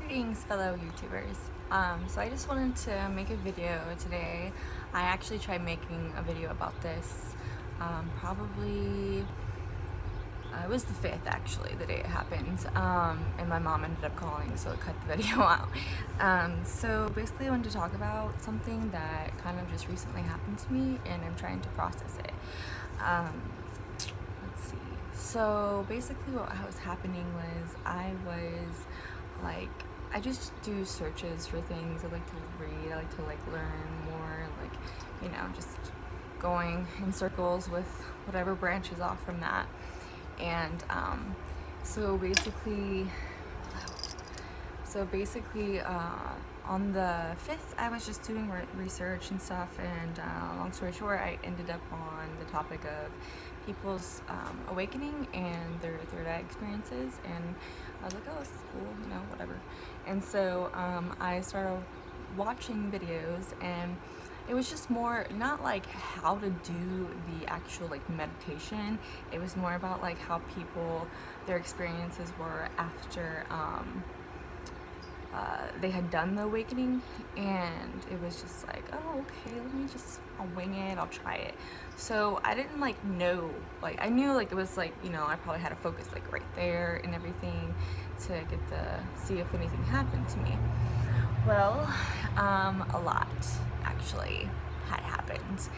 Greetings, fellow YouTubers. So I just wanted to make a video today. I actually tried making a video about this probably, it was the 5th actually, the day it happened, and my mom ended up calling, so it cut the video out. So basically I wanted to talk about something that kind of just recently happened to me, and I'm trying to process it. Let's see. So basically what was happening was I just do searches for things. I like to read, I like to learn more, just going in circles with whatever branches off from that. And so basically on the 5th I was just doing research and stuff, and long story short, I ended up on the topic of people's awakening and their third eye experiences, and I was like, oh, this is cool, whatever. And so I started watching videos, and it was just more not like how to do the actual meditation. It was more about how people, their experiences were after they had done the awakening, and it was just like, oh, okay, I'll wing it, I'll try it. So I didn't know, I knew it was I probably had to focus right there and everything to get see if anything happened to me. Well, a lot actually had happened.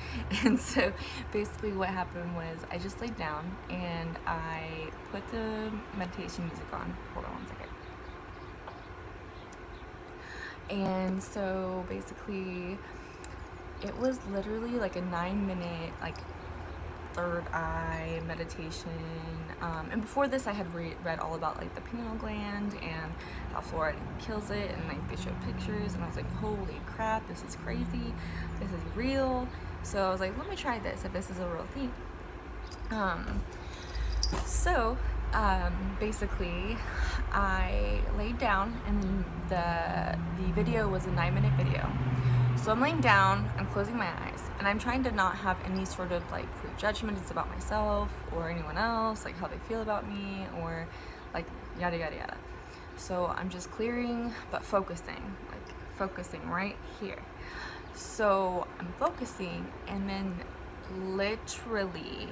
And so basically what happened was I just laid down and I put the meditation music on. Hold on one second. And so basically it was literally a 9-minute third eye meditation, and before this I had read all about the pineal gland and how fluoride kills it, and they showed pictures, and I was like, holy crap, this is crazy, this is real. So I was like, let me try this if this is a real thing. Basically I laid down, and the video was a 9-minute video. So I'm laying down, I'm closing my eyes, and I'm trying to not have any sort of prejudgments about myself or anyone else, how they feel about me, or yada yada yada. So I'm just clearing but focusing right here. So I'm focusing, and then literally,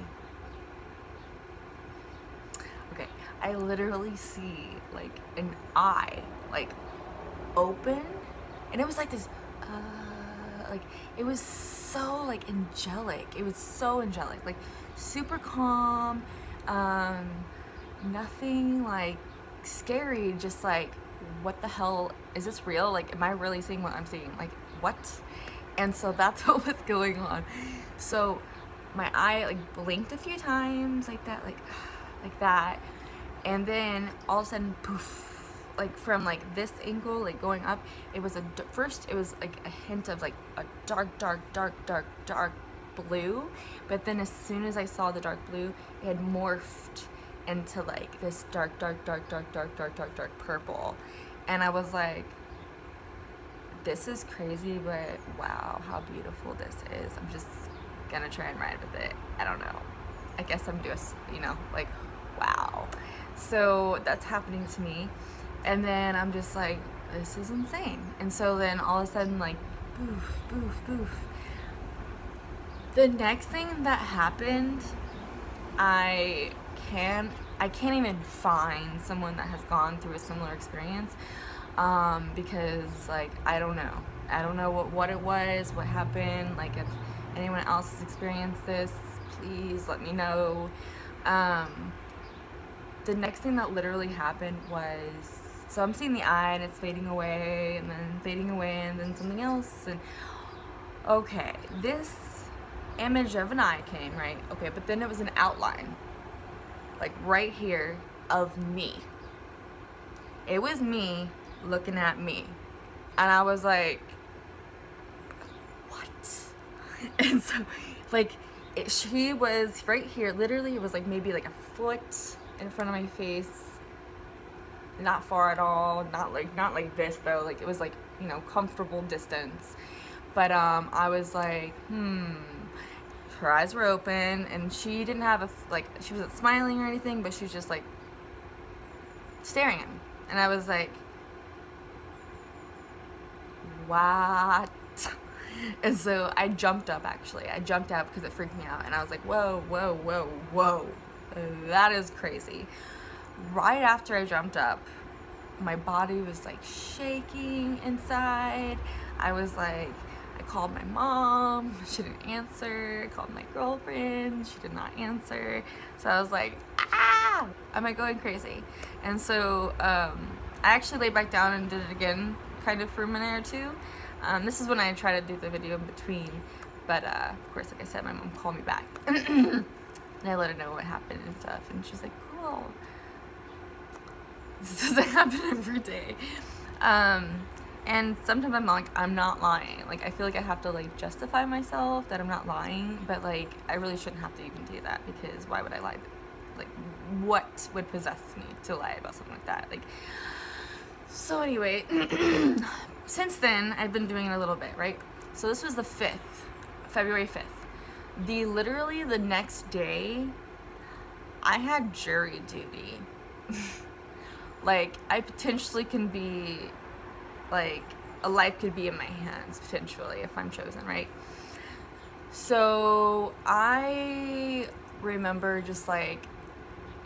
I literally see an eye open, and it was this it was so angelic. It was so angelic, super calm, nothing scary, just what the hell, is this real? Am I really seeing what I'm seeing? What? And so that's what was going on. So my eye blinked a few times like that, and then all of a sudden, poof, from this angle, going up, it was first it was a hint of a dark blue, but then as soon as I saw the dark blue, it had morphed into this dark purple, and I was like, this is crazy, but wow, how beautiful this is. I'm just gonna try and ride with it. I don't know, I guess I'm just wow. So that's happening to me, and then I'm just this is insane. And so then all of a sudden, boof, boof, boof. The next thing that happened, I can't even find someone that has gone through a similar experience, because I don't know what it was, what happened. If anyone else has experienced this, please let me know. The next thing that literally happened was, so I'm seeing the eye, and it's fading away, and then fading away, and then something else, and okay, this image of an eye came, right? Okay, but then it was an outline, right here, of me. It was me looking at me, and I was like, what? And so she was right here, literally. It was maybe a foot in front of my face, not far at all, not like this though, it was comfortable distance. But I was her eyes were open, and she didn't have she wasn't smiling or anything, but she was just staring at me. And I was like, what? And so I jumped up, actually. I jumped out because it freaked me out. And I was like, whoa, whoa, whoa, whoa. That is crazy. Right after I jumped up, my body was like shaking inside. I was like, I called my mom, she didn't answer. I called my girlfriend, she did not answer. So I was like, ah, am I going crazy? And so I actually laid back down and did it again, kind of for a minute or two. This is when I tried to do the video in between, but of course, like I said, my mom called me back. And I let her know what happened and stuff, and she's like, cool. This doesn't happen every day. And sometimes I'm like, I'm not lying. Like, I feel like I have to, like, justify myself that I'm not lying, but, like, I really shouldn't have to even do that, because why would I lie? Like, what would possess me to lie about something like that? Like, so anyway, since then, I've been doing it a little bit, right? So this was the 5th, February 5th. Literally the next day, I had jury duty. Like, I potentially can be, like, a life could be in my hands, potentially, if I'm chosen, right? So, I remember just, like,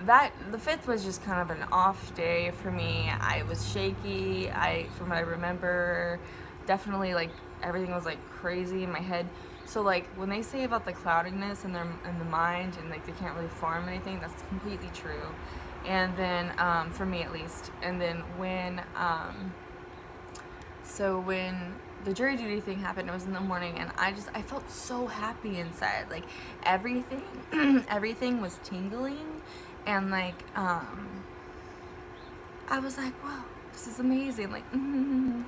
that, the 5th was just kind of an off day for me. I was shaky, from what I remember, definitely, like, everything was, like, crazy in my head. So, like, when they say about the cloudiness in the mind, and, like, they can't really form anything, that's completely true. And then, for me at least, and then when, so when the jury duty thing happened, it was in the morning, and I felt so happy inside, like, everything, everything was tingling, and, like, I was like, wow, this is amazing, like,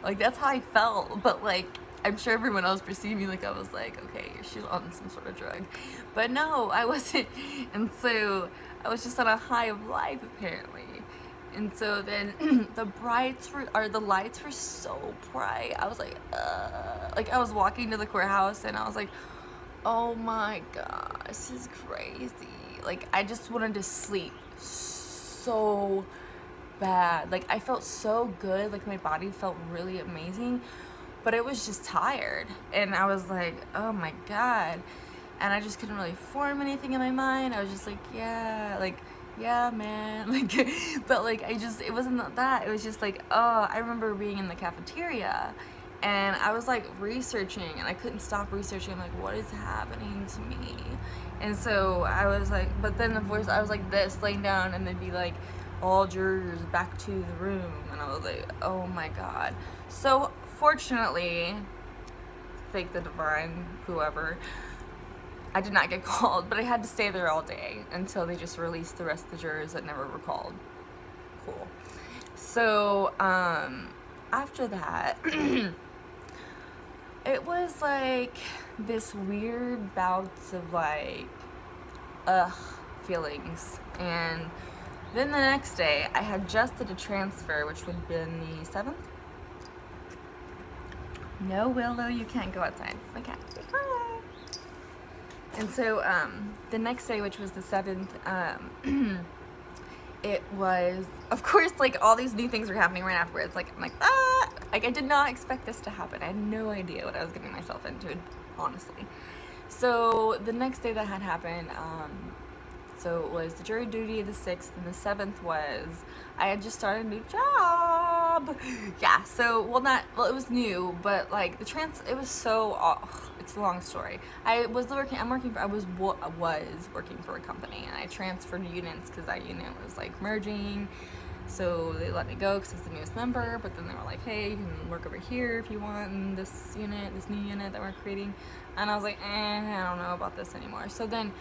like, that's how I felt, but, like, I'm sure everyone else perceived me like I was like, okay, she's on some sort of drug. But no, I wasn't. And so I was just on a high of life, apparently. And so then the lights were so bright. I was like I was walking to the courthouse and I was like, oh my gosh, this is crazy. Like, I just wanted to sleep so bad. Like, I felt so good. Like, my body felt really amazing. But it was just tired, and I was like, oh my god, and I just couldn't really form anything in my mind. I was just like, yeah, man, like, but, like, it wasn't that, it was just like, oh, I remember being in the cafeteria, and I was, like, researching, and I couldn't stop researching. I'm like, what is happening to me? And so I was like, but then the voice, I was like this, laying down, and they'd be like, all jurors back to the room, and I was like, oh my god. So fortunately, thank the divine, whoever, I did not get called, but I had to stay there all day until they just released the rest of the jurors that never were called. Cool. So, after that, it was like this weird bouts of, like, feelings. And then the next day, I had just did a transfer, which would have been the 7th. No, Willow, you can't go outside. It's my cat. And so, the next day, which was the 7th, it was, of course, like, all these new things were happening right afterwards. Like, I'm like, ah! Like, I did not expect this to happen. I had no idea what I was getting myself into, honestly. So, the next day that had happened, so it was the jury duty the 6th, and the 7th was, I had just started a new job. Yeah, so, well, it was new, but, like, it was so, it's a long story. I was working for a company, and I transferred units because that unit was, like, merging. So they let me go because I was the newest member, but then they were like, hey, you can work over here if you want in this new unit that we're creating. And I was like, I don't know about this anymore. So then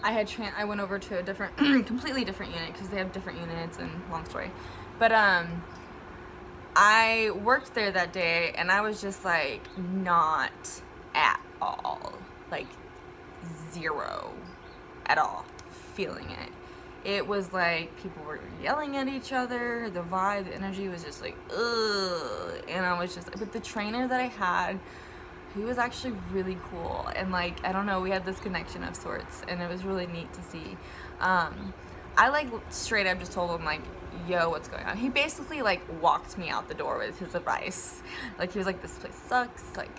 I went over to a different, completely different unit because they have different units, and long story. But I worked there that day, and I was just like, not at all, like, zero at all feeling it. It was like people were yelling at each other, the vibe, the energy was just like, ugh, and I was just, but the trainer that I had, he was actually really cool, and, like, I don't know, we had this connection of sorts, and it was really neat to see. I, like, straight up just told him, like, yo, what's going on? He basically like walked me out the door with his advice. Like he was like, this place sucks. Like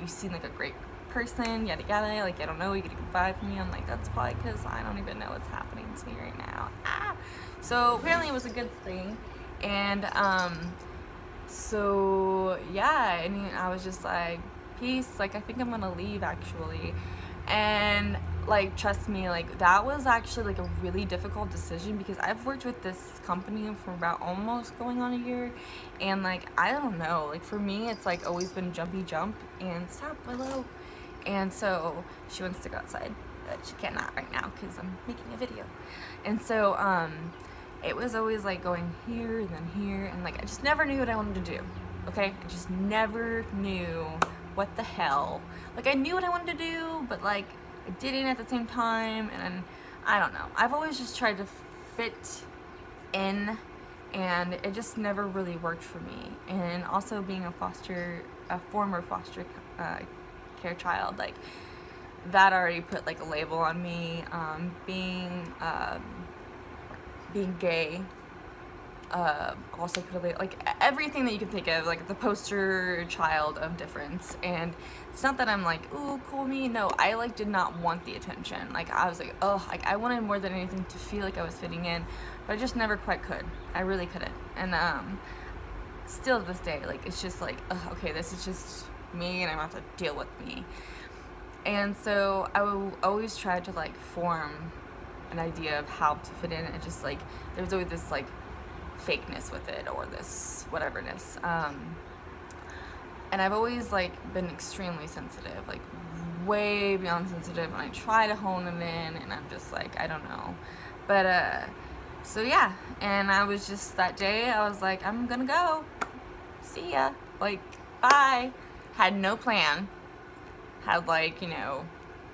you seem like a great person, yada yada. Like I don't know, you get a good vibe from me. I'm like, that's probably because I don't even know what's happening to me right now. So apparently it was a good thing, and so yeah, I mean, I was just like, peace. Like I think I'm gonna leave actually, and like trust me, like that was actually like a really difficult decision because I've worked with this company for about almost going on a year, and like I don't know, like for me it's like always been jumpy jump and stop Willow, and so she wants to go outside but she cannot right now because I'm making a video, and so it was always like going here and then here, and like I just never knew what I wanted to do. Okay, I just never knew what the hell. Like I knew what I wanted to do, but like I didn't at the same time, and I don't know. I've always just tried to fit in, and it just never really worked for me. And also being a former foster care child, like that already put like a label on me. Being gay also put a label, like everything that you can think of, like the poster child of difference. And it's not that I'm like, ooh, cool me. No, I like did not want the attention. Like I was like, oh, like I wanted more than anything to feel like I was fitting in, but I just never quite could. I really couldn't. And still to this day, like it's just like, okay, this is just me, and I'm gonna have to deal with me. And so I would always try to like form an idea of how to fit in, and just like there's always this like fakeness with it, or this whateverness. And I've always like been extremely sensitive, like way beyond sensitive, and I try to hone it in, and I'm just like, I don't know. But so yeah, and I was just, that day I was like, I'm gonna go, see ya, like bye. Had no plan, had like, you know,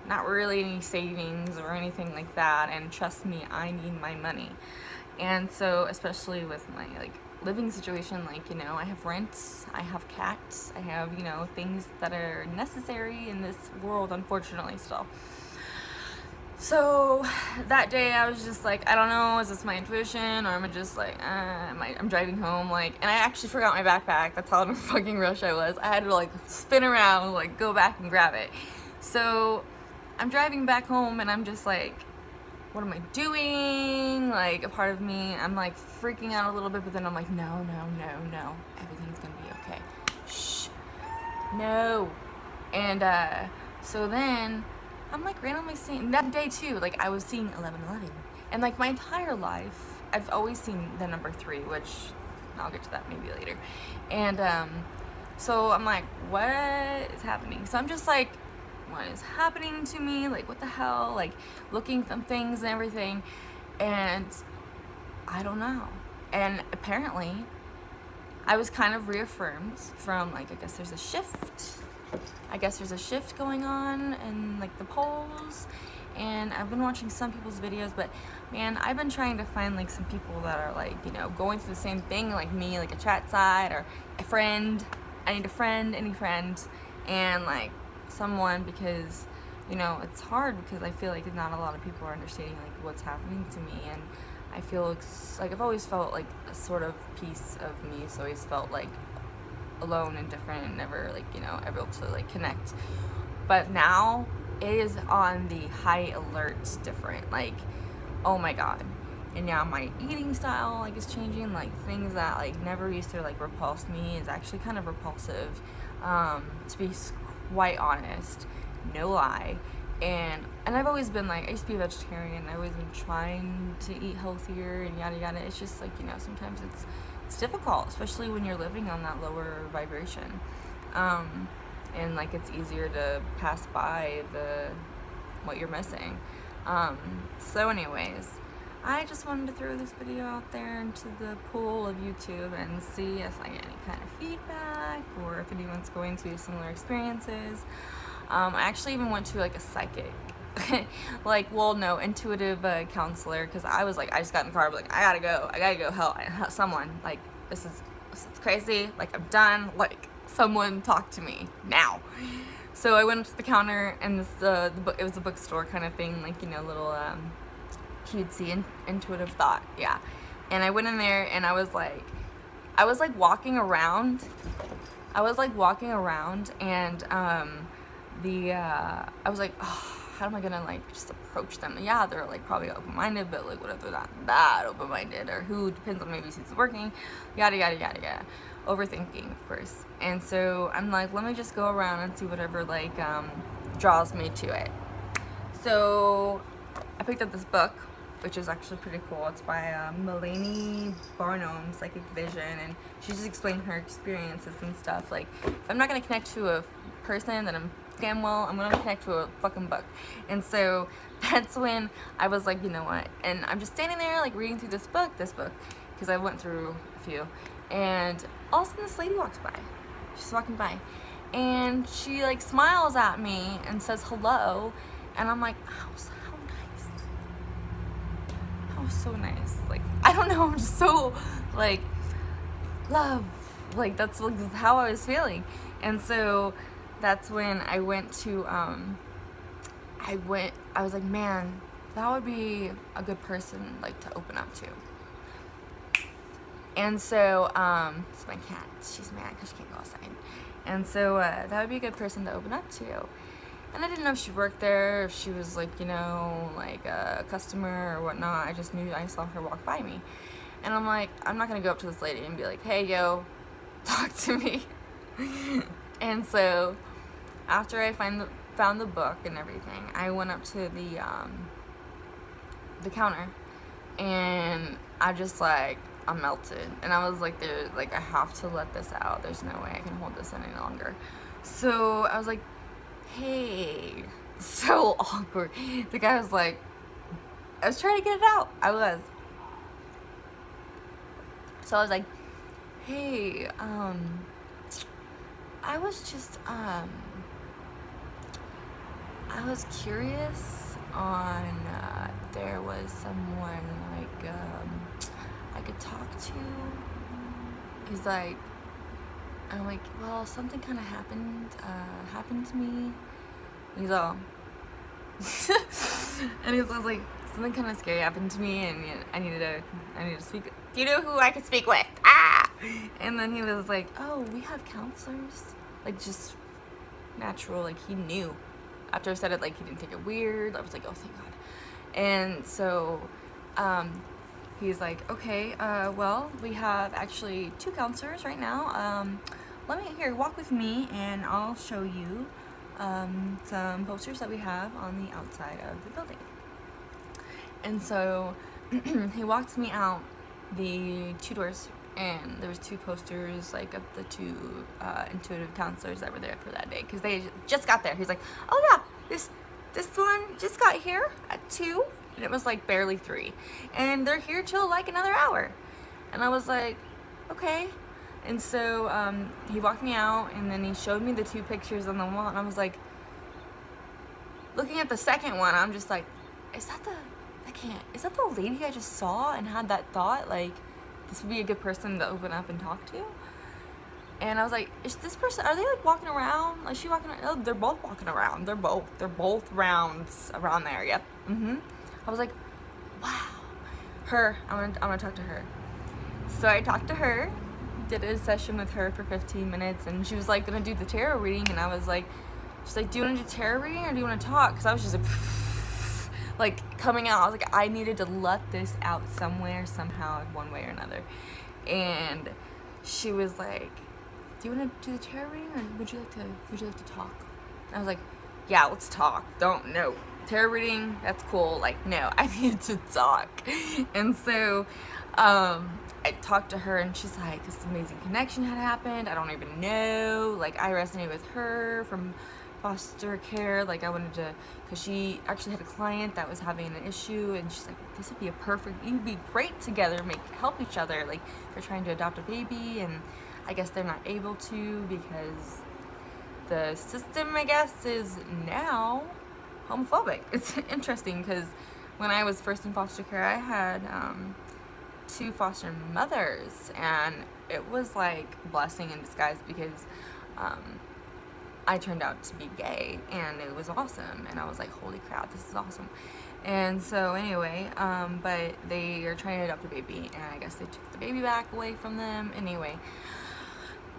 not really any savings or anything like that, and trust me, I need my money. And so especially with my like living situation, like, you know, I have rent, I have cats, I have, you know, things that are necessary in this world, unfortunately, still. So that day I was just like, I don't know, is this my intuition, or am I just like, I'm driving home, like, and I actually forgot my backpack. That's how in a fucking rush I was. I had to like spin around, like go back and grab it. So I'm driving back home, and I'm just like, what am I doing? Like, a part of me, I'm like freaking out a little bit, but then I'm like, no, everything's gonna be okay. Shh, no. And so then I'm like randomly seeing, that day too, like I was seeing 1111, and like my entire life I've always seen the number 3, which I'll get to that maybe later. And so I'm like, what is happening? So I'm just like, what is happening to me? Like, what the hell? Like, looking from things and everything, and I don't know. And apparently I was kind of reaffirmed from, like, I guess there's a shift going on in like the poles. And I've been watching some people's videos, but man, I've been trying to find like some people that are like, you know, going through the same thing like me, like a chat side or a friend. I need a friend, any friend, and like someone, because, you know, it's hard because I feel like not a lot of people are understanding like what's happening to me. And I feel like I've always felt like a sort of piece of me, so always felt like alone and different, and never like, you know, able to like connect. But now it is on the high alert different, like, oh my god. And now my eating style like is changing, like things that like never used to like repulse me is actually kind of repulsive, to be quite honest, no lie. And I've always been like, I used to be a vegetarian, I've always been trying to eat healthier and yada yada. It's just like, you know, sometimes it's difficult, especially when you're living on that lower vibration, and like it's easier to pass by what you're missing. So anyways, I just wanted to throw this video out there into the pool of YouTube and see if I get any kind of feedback, or if anyone's going through similar experiences. I actually even went to like a psychic, like, well, no, intuitive counselor, because I was like, I just got in the car, but like, I gotta go help someone, like, this is crazy, like, I'm done, like, someone talk to me now. So I went up to the counter, and the book, it was a bookstore kind of thing, like, you know, little cutesy intuitive thought, yeah. And I went in there and I was like walking around. And I was like, oh, how am I gonna like just approach them? Yeah, they're like probably open-minded, but like what if they're not that open-minded, or who, depends on, maybe since it's working, yada yada yada yada. Overthinking, of course. And so I'm like, let me just go around and see whatever like draws me to it. So I picked up this book, which is actually pretty cool. It's by Melanie Barnum, Psychic Vision, and she just explained her experiences and stuff. Like, if I'm not gonna connect to a person, then I'm damn well I'm gonna connect to a fucking book. And so that's when I was like, you know what? And I'm just standing there like reading through this book, because I went through a few, and all of a sudden this lady walks by. She's walking by, and she like smiles at me and says hello, and I'm like, oh, so nice. Like, I don't know, I'm just so like love, like that's like how I was feeling. And so that's when I went to I was like, man, that would be a good person like to open up to. And so it's my cat, she's mad because she can't go outside. And so that would be a good person to open up to. And I didn't know if she worked there, if she was like, you know, like a customer or whatnot. I just knew, I saw her walk by me. And I'm like, I'm not gonna go up to this lady and be like, hey, yo, talk to me. And so after I found the book and everything, I went up to the counter, and I just like, I melted. And I was like, I have to let this out. There's no way I can hold this any longer. So I was like, hey, so awkward. The guy was like, I was trying to get it out. So I was like, hey, I was just, I was curious on, there was someone like, I could talk to. He's like, I'm like, well, something kind of happened to me. And he's all, and he was like, something kind of scary happened to me, and I needed to speak. Do you know who I could speak with? Ah! And then he was like, oh, we have counselors. Like, just natural, like he knew. After I said it, like he didn't take it weird. I was like, oh, thank God. And so, he's like, okay, well, we have actually 2 counselors right now. Walk with me, and I'll show you some posters that we have on the outside of the building. And so he walked me out the 2 doors, and there was 2 posters like of the 2 intuitive counselors that were there for that day, because they just got there. He's like, oh yeah, this one just got here at 2, and it was like barely 3, and they're here till like another hour. And I was like, okay. And so he walked me out, and then he showed me the 2 pictures on the wall, and I was like, looking at the second one, I'm just like, is that the lady I just saw and had that thought, like, this would be a good person to open up and talk to? And I was like, is this person, are they like walking around? Like, she walking around? Oh, they're both walking around. They're both rounds around there. Yep. I was like, wow. I'm gonna talk to her. So I talked to her, did a session with her for 15 minutes, and she was like gonna do the tarot reading, and I was like, she's like, do you want to do tarot reading or do you want to talk? Because I was just like coming out. I was like, I needed to let this out somewhere, somehow, one way or another. And she was like, do you want to do the tarot reading, or would you like to talk? And I was like, yeah, let's talk. No, tarot reading, that's cool. Like, no, I need to talk. And so I talked to her, and she's like, this amazing connection had happened. I don't even know. Like, I resonated with her from foster care. Like, I wanted to, because she actually had a client that was having an issue, and she's like, this would be you'd be great together, help each other. Like, they're trying to adopt a baby, and I guess they're not able to because the system, I guess, is now homophobic. It's interesting, because when I was first in foster care, I had 2 foster mothers, and it was like a blessing in disguise, because I turned out to be gay, and it was awesome, and I was like, holy crap, this is awesome. And so anyway, but they are trying to adopt a baby, and I guess they took the baby back away from them. Anyway,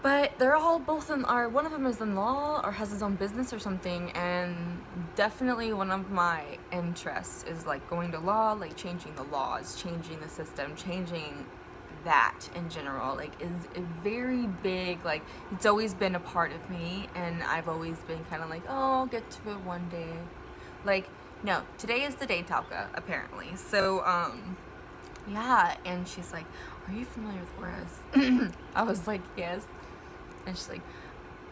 but they're all both in are one of them is in law or has his own business or something, and definitely one of my interests is like going to law, like changing the laws, changing the system, changing that in general, like is a very big, like it's always been a part of me, and I've always been kind of like, oh, I'll get to it one day. Like, no, today is the day, Talca, apparently. So yeah, and she's like, are you familiar with auras? I was like, yes. And she's like,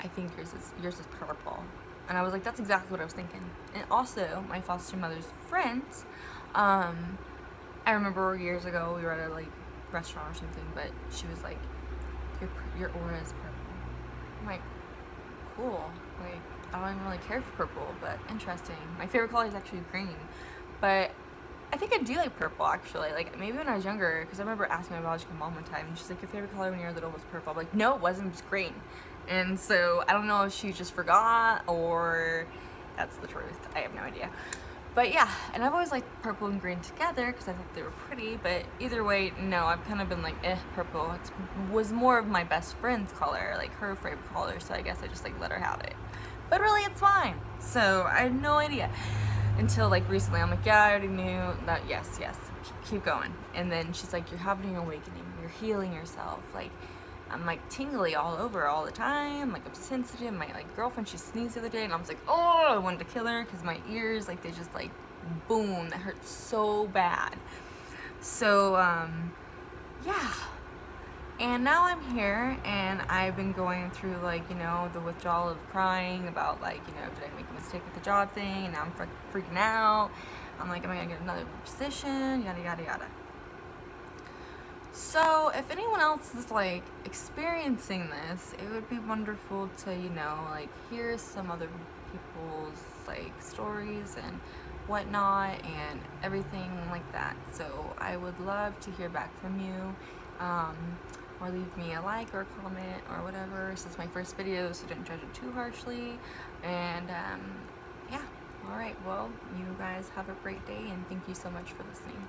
I think yours is purple. And I was like, that's exactly what I was thinking. And also, my foster mother's friends, I remember years ago we were at a like restaurant or something, but she was like, your aura is purple. I'm like, cool. Like, I don't even really care for purple, but interesting. My favorite color is actually green, but I think I do like purple, actually. Like, maybe when I was younger, because I remember asking my biological mom one time, and she's like, your favorite color when you were little was purple. I'm like, no, it wasn't, it was green. And so, I don't know if she just forgot, or that's the truth. I have no idea. But yeah, and I've always liked purple and green together, because I thought they were pretty, but either way, no, I've kind of been like, purple. It was more of my best friend's color, like her favorite color, so I guess I just like let her have it. But really, it's fine. So, I had no idea. Until like recently, I'm like, yeah, I already knew that. Yes, keep going. And then she's like, you're having an awakening, you're healing yourself. Like, I'm like tingly all over all the time. Like, I'm sensitive. My like girlfriend, she sneezed the other day, and I was like, oh, I wanted to kill her because my ears, like, they just like boom, that hurt so bad. So yeah. And now I'm here, and I've been going through, like, you know, the withdrawal of crying about, like, you know, did I make a mistake with the job thing? And now I'm freaking out. I'm like, am I going to get another position? Yada, yada, yada. So if anyone else is, like, experiencing this, it would be wonderful to, you know, like, hear some other people's, like, stories and whatnot and everything like that. So I would love to hear back from you. Or leave me a like or a comment or whatever. This is my first video, so don't judge it too harshly. And yeah, alright, well, you guys have a great day, and thank you so much for listening.